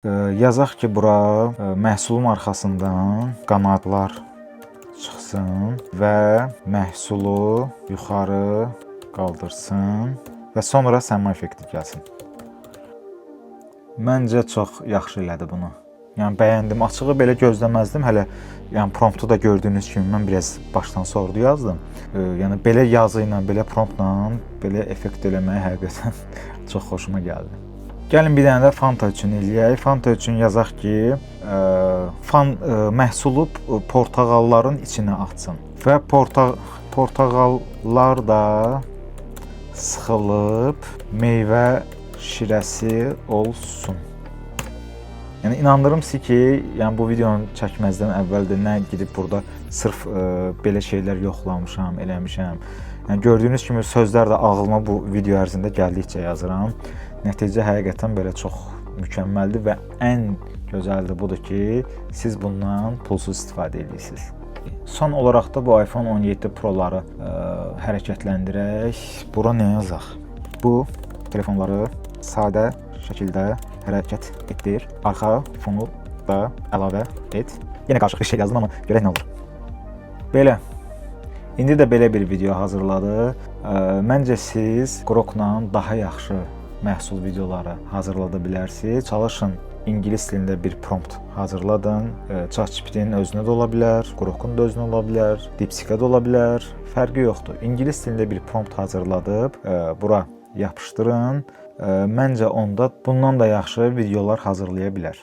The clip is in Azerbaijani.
Yazaq ki, bura məhsulun arxasından qanadlar çıxsın və məhsulu yuxarı qaldırsın və sonra sənmə effekti gəlsin. Məncə çox yaxşı elədi bunu. Yəni bəyəndim. Açığı belə gözləməzdim. Hələ yəni promptu da gördüyünüz kimi mən biraz başdan sordu yazdım. Yəni belə yazı ilə, belə promptla belə effekt eləməyi həqiqətən çox xoşuma gəldi. Gəlin bir dənə də Fanta üçün eləyək. Fanta üçün yazaq ki, məhsulu portağalların içinə atsın və portağallar da sıxılıb meyvə şirəsi olsun. Yəni inandırım sizi ki, yəni bu videonu çəkməzdən əvvəl də nə gidib burada sırf belə şeylər yoxlamışam, eləmişəm. Yəni gördüyünüz kimi sözlər də ağlıma bu video ərzində gəldikcə yazıram. Nəticə həqiqətən belə çox mükəmməldir və ən gözəldir budur ki, siz bundan pulsuz istifadə edirsiniz. Son olaraq da bu iPhone 17 Pro-ları hərəkətləndirək. Bura nə yazaq? Bu telefonları sadə şəkildə hərəkət etdir. Arxa fonu da əlavə et. Yenə qarışıq bir şey yazdım amma görək nə olur. Belə. İndi də belə bir video hazırladı. Məncə siz Grokla daha yaxşı məhsul videoları hazırlada bilərsiniz. Çalışın ingilis dilində bir prompt hazırladın. ChatGPT-nin özünə də ola bilər, Grokun da özünə ola bilər, DeepSeek-ə də ola bilər. Fərqi yoxdur. İngilis dilində bir prompt hazırladıb bura yapışdırın. Məncə onda bundan da yaxşı videolar hazırlaya bilər.